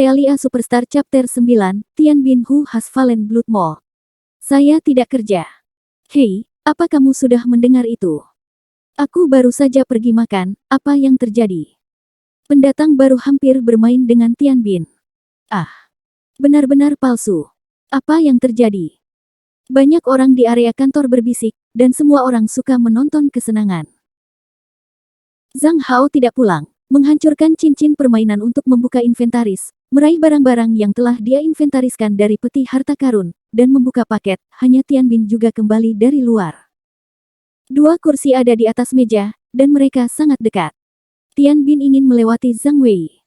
Realia Superstar Chapter 9, Tian Bin Who Has Fallen Blood Mold. Saya tidak kerja. Hei, apa kamu sudah mendengar itu? Aku baru saja pergi makan, apa yang terjadi? Pendatang baru hampir bermain dengan Tian Bin. Ah, benar-benar palsu. Apa yang terjadi? Banyak orang di area kantor berbisik, dan semua orang suka menonton kesenangan. Zhang Hao tidak pulang, menghancurkan cincin permainan untuk membuka inventaris, meraih barang-barang yang telah dia inventariskan dari peti harta karun, dan membuka paket. Hanya Tian Bin juga kembali dari luar. Dua kursi ada di atas meja, dan mereka sangat dekat. Tian Bin ingin melewati Zhang Wei.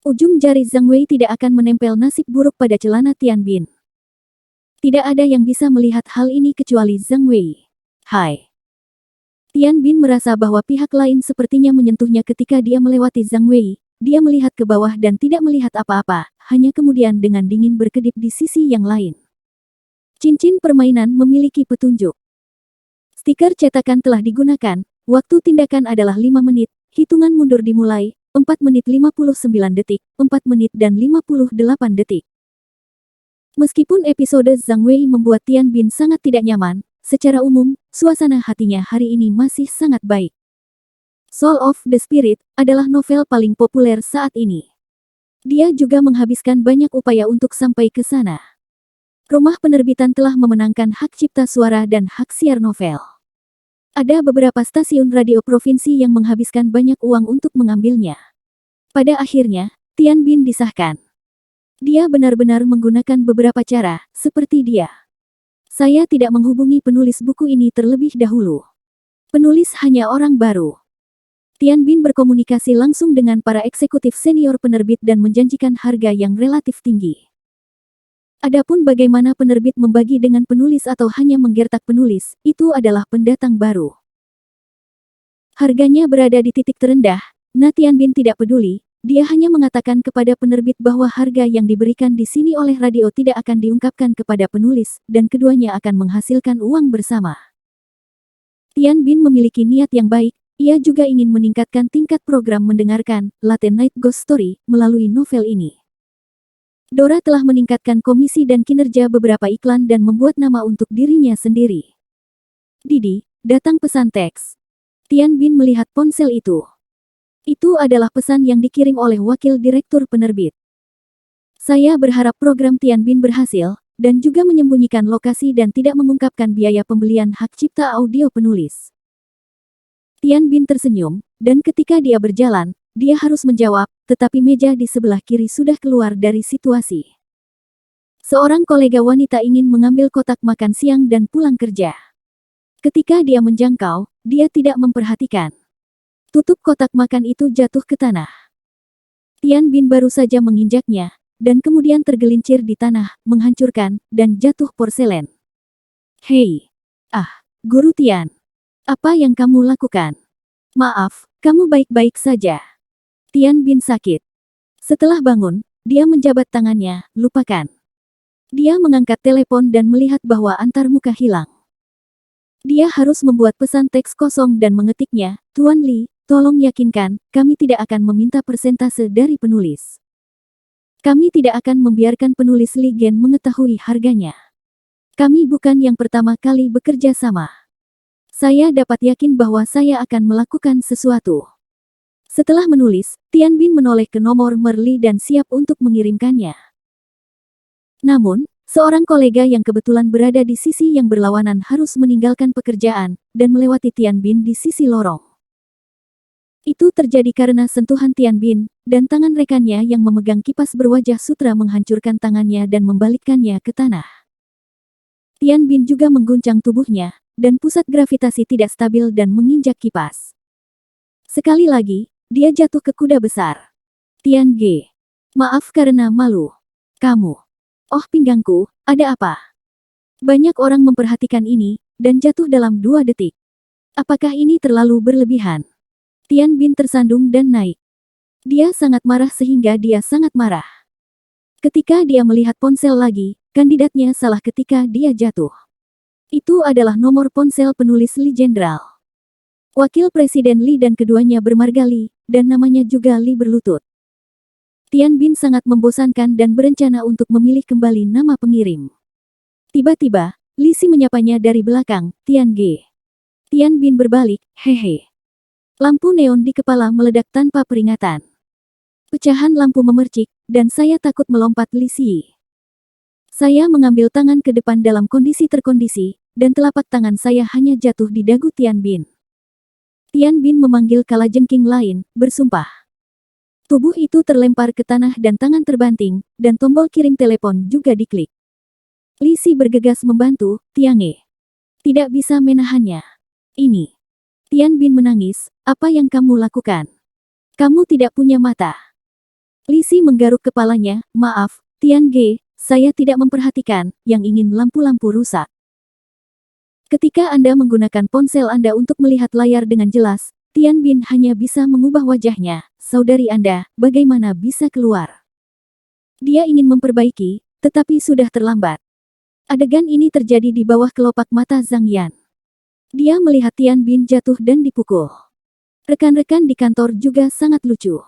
Ujung jari Zhang Wei tidak akan menempel nasib buruk pada celana Tian Bin. Tidak ada yang bisa melihat hal ini kecuali Zhang Wei. Hai. Tian Bin merasa bahwa pihak lain sepertinya menyentuhnya ketika dia melewati Zhang Wei. Dia melihat ke bawah dan tidak melihat apa-apa, hanya kemudian dengan dingin berkedip di sisi yang lain. Cincin permainan memiliki petunjuk. Stiker cetakan telah digunakan, waktu tindakan adalah 5 menit, hitungan mundur dimulai, 4 menit 59 detik, 4 menit dan 58 detik. Meskipun episode Zhang Wei membuat Tian Bin sangat tidak nyaman, secara umum, suasana hatinya hari ini masih sangat baik. Soul of the Spirit adalah novel paling populer saat ini. Dia juga menghabiskan banyak upaya untuk sampai ke sana. Rumah penerbitan telah memenangkan hak cipta suara dan hak siar novel. Ada beberapa stasiun radio provinsi yang menghabiskan banyak uang untuk mengambilnya. Pada akhirnya, Tian Bin disahkan. Dia benar-benar menggunakan beberapa cara, seperti dia. Saya tidak menghubungi penulis buku ini terlebih dahulu. Penulis hanya orang baru. Tian Bin berkomunikasi langsung dengan para eksekutif senior penerbit dan menjanjikan harga yang relatif tinggi. Adapun bagaimana penerbit membagi dengan penulis atau hanya menggertak penulis, itu adalah pendatang baru. Harganya berada di titik terendah, Tian Bin tidak peduli. Dia hanya mengatakan kepada penerbit bahwa harga yang diberikan di sini oleh radio tidak akan diungkapkan kepada penulis, dan keduanya akan menghasilkan uang bersama. Tian Bin memiliki niat yang baik, ia juga ingin meningkatkan tingkat program mendengarkan Late Night Ghost Story melalui novel ini. Dora telah meningkatkan komisi dan kinerja beberapa iklan dan membuat nama untuk dirinya sendiri. Didi, datang pesan teks. Tian Bin melihat ponsel itu. Itu adalah pesan yang dikirim oleh wakil direktur penerbit. Saya berharap program Tian Bin berhasil, dan juga menyembunyikan lokasi dan tidak mengungkapkan biaya pembelian hak cipta audio penulis. Tian Bin tersenyum, dan ketika dia berjalan, dia harus menjawab, tetapi meja di sebelah kiri sudah keluar dari situasi. Seorang kolega wanita ingin mengambil kotak makan siang dan pulang kerja. Ketika dia menjangkau, dia tidak memperhatikan. Tutup kotak makan itu jatuh ke tanah. Tian Bin baru saja menginjaknya, dan kemudian tergelincir di tanah, menghancurkan, dan jatuh porselen. Hei! Ah, Guru Tian. Apa yang kamu lakukan? Maaf, kamu baik-baik saja. Tian Bin sakit. Setelah bangun, dia menjabat tangannya, lupakan. Dia mengangkat telepon dan melihat bahwa antar muka hilang. Dia harus membuat pesan teks kosong dan mengetiknya, Tuan Li. Tolong yakinkan, kami tidak akan meminta persentase dari penulis. Kami tidak akan membiarkan penulis Li Gen mengetahui harganya. Kami bukan yang pertama kali bekerja sama. Saya dapat yakin bahwa saya akan melakukan sesuatu. Setelah menulis, Tian Bin menoleh ke nomor Merli dan siap untuk mengirimkannya. Namun, seorang kolega yang kebetulan berada di sisi yang berlawanan harus meninggalkan pekerjaan, dan melewati Tian Bin di sisi lorong. Itu terjadi karena sentuhan Tian Bin, dan tangan rekannya yang memegang kipas berwajah sutra menghancurkan tangannya dan membalikkannya ke tanah. Tian Bin juga mengguncang tubuhnya, dan pusat gravitasi tidak stabil dan menginjak kipas. Sekali lagi, dia jatuh ke kuda besar. Tian Ge. Maaf karena malu. Kamu. Oh pinggangku, ada apa? Banyak orang memperhatikan ini, dan jatuh dalam 2 detik. Apakah ini terlalu berlebihan? Tian Bin tersandung dan naik. Dia sangat marah sehingga dia sangat marah. Ketika dia melihat ponsel lagi, kandidatnya salah ketika dia jatuh. Itu adalah nomor ponsel penulis Li Jenderal. Wakil Presiden Li dan keduanya bermarga Li, dan namanya juga Li berlutut. Tian Bin sangat membosankan dan berencana untuk memilih kembali nama pengirim. Tiba-tiba, Li Si menyapanya dari belakang, Tian Ge. Tian Bin berbalik, hehe. Lampu neon di kepala meledak tanpa peringatan. Pecahan lampu memercik, dan saya takut melompat Li Si. Saya mengambil tangan ke depan dalam kondisi terkondisi, dan telapak tangan saya hanya jatuh di dagu Tian Bin. Tian Bin memanggil kalajengking lain, bersumpah. Tubuh itu terlempar ke tanah dan tangan terbanting, dan tombol kirim telepon juga diklik. Li Si bergegas membantu, Tiange. Tidak bisa menahannya. Ini. Tian Bin menangis, apa yang kamu lakukan? Kamu tidak punya mata. Li Si menggaruk kepalanya, maaf, Tian Ge, saya tidak memperhatikan, yang ingin lampu-lampu rusak. Ketika Anda menggunakan ponsel Anda untuk melihat layar dengan jelas, Tian Bin hanya bisa mengubah wajahnya. Saudari Anda, bagaimana bisa keluar? Dia ingin memperbaiki, tetapi sudah terlambat. Adegan ini terjadi di bawah kelopak mata Zhang Yan. Dia melihat Tian Bin jatuh dan dipukul. Rekan-rekan di kantor juga sangat lucu.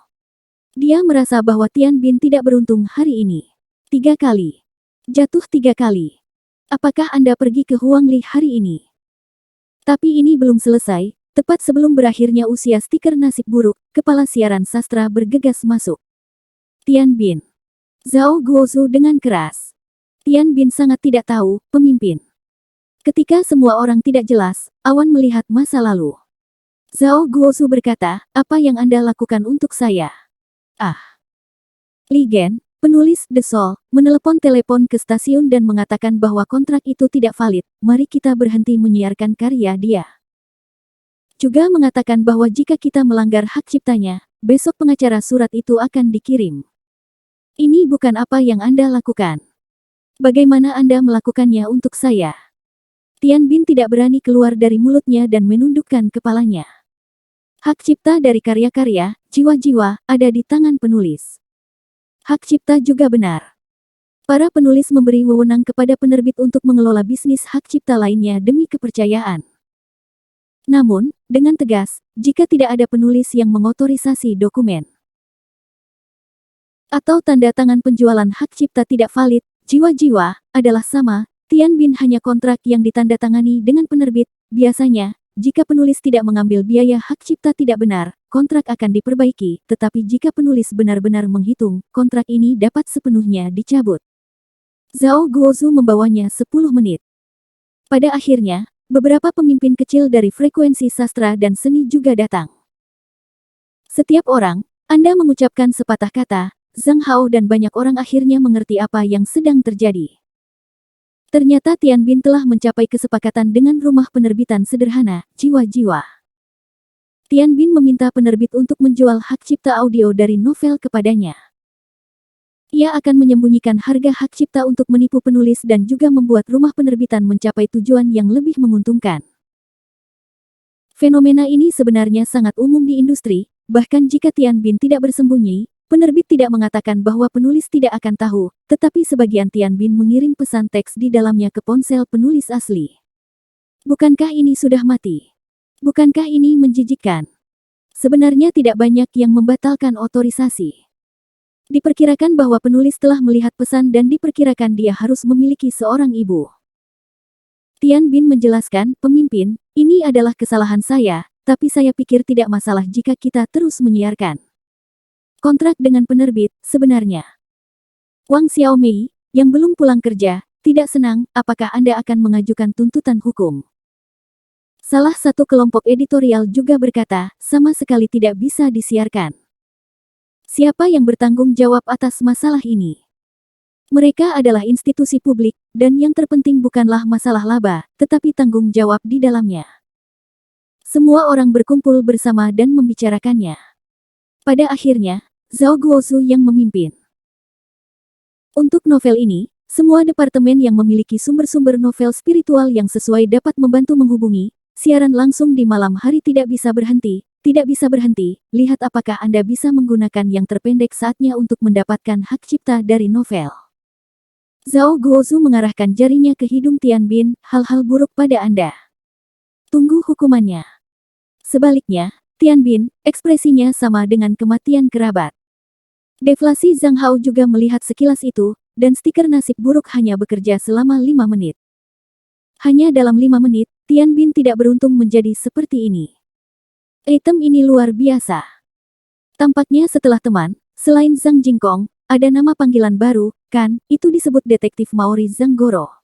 Dia merasa bahwa Tian Bin tidak beruntung hari ini. 3 kali. Jatuh 3 kali. Apakah Anda pergi ke Huangli hari ini? Tapi ini belum selesai. Tepat sebelum berakhirnya usia stiker nasib buruk, kepala siaran sastra bergegas masuk. Tian Bin. Zhao Guozhu dengan keras. Tian Bin sangat tidak tahu, pemimpin. Ketika semua orang tidak jelas, awan melihat masa lalu. Zhao Guozhu berkata, apa yang Anda lakukan untuk saya? Ah. Li Gen, penulis The Soul, menelepon telepon ke stasiun dan mengatakan bahwa kontrak itu tidak valid, mari kita berhenti menyiarkan karya dia. Juga mengatakan bahwa jika kita melanggar hak ciptanya, besok pengacara surat itu akan dikirim. Ini bukan apa yang Anda lakukan. Bagaimana Anda melakukannya untuk saya? Tian Bin tidak berani keluar dari mulutnya dan menundukkan kepalanya. Hak cipta dari karya-karya, jiwa-jiwa, ada di tangan penulis. Hak cipta juga benar. Para penulis memberi wewenang kepada penerbit untuk mengelola bisnis hak cipta lainnya demi kepercayaan. Namun, dengan tegas, jika tidak ada penulis yang mengotorisasi dokumen atau tanda tangan penjualan hak cipta tidak valid, jiwa-jiwa, adalah sama, Tian Bin hanya kontrak yang ditandatangani dengan penerbit. Biasanya, jika penulis tidak mengambil biaya hak cipta tidak benar, kontrak akan diperbaiki, tetapi jika penulis benar-benar menghitung, kontrak ini dapat sepenuhnya dicabut. Zhao Guozhu membawanya 10 menit. Pada akhirnya, beberapa pemimpin kecil dari frekuensi sastra dan seni juga datang. Setiap orang, Anda mengucapkan sepatah kata, Zhang Hao dan banyak orang akhirnya mengerti apa yang sedang terjadi. Ternyata Tian Bin telah mencapai kesepakatan dengan rumah penerbitan sederhana, jiwa-jiwa. Tian Bin meminta penerbit untuk menjual hak cipta audio dari novel kepadanya. Ia akan menyembunyikan harga hak cipta untuk menipu penulis dan juga membuat rumah penerbitan mencapai tujuan yang lebih menguntungkan. Fenomena ini sebenarnya sangat umum di industri, bahkan jika Tian Bin tidak bersembunyi, penerbit tidak mengatakan bahwa penulis tidak akan tahu, tetapi sebagian Tian Bin mengirim pesan teks di dalamnya ke ponsel penulis asli. Bukankah ini sudah mati? Bukankah ini menjijikkan? Sebenarnya tidak banyak yang membatalkan otorisasi. Diperkirakan bahwa penulis telah melihat pesan dan diperkirakan dia harus memiliki seorang ibu. Tian Bin menjelaskan, pemimpin, ini adalah kesalahan saya, tapi saya pikir tidak masalah jika kita terus menyiarkan. Kontrak dengan penerbit, sebenarnya. Wang Xiaomei, yang belum pulang kerja, tidak senang, apakah Anda akan mengajukan tuntutan hukum? Salah satu kelompok editorial juga berkata, sama sekali tidak bisa disiarkan. Siapa yang bertanggung jawab atas masalah ini? Mereka adalah institusi publik, dan yang terpenting bukanlah masalah laba, tetapi tanggung jawab di dalamnya. Semua orang berkumpul bersama dan membicarakannya. Pada akhirnya, Zhao Guozhu yang memimpin. Untuk novel ini, semua departemen yang memiliki sumber-sumber novel spiritual yang sesuai dapat membantu menghubungi. Siaran langsung di malam hari tidak bisa berhenti. Tidak bisa berhenti, lihat apakah Anda bisa menggunakan yang terpendek saatnya untuk mendapatkan hak cipta dari novel. Zhao Guozhu mengarahkan jarinya ke hidung Tian Bin, hal-hal buruk pada Anda. Tunggu hukumannya. Sebaliknya, Tian Bin, ekspresinya sama dengan kematian kerabat. Deflasi Zhang Hao juga melihat sekilas itu, dan stiker nasib buruk hanya bekerja selama 5 menit. Hanya dalam 5 menit, Tian Bin tidak beruntung menjadi seperti ini. Item ini luar biasa. Tampaknya setelah teman, selain Zhang Jingkong, ada nama panggilan baru, kan? Itu disebut detektif Maori Zhang Goro.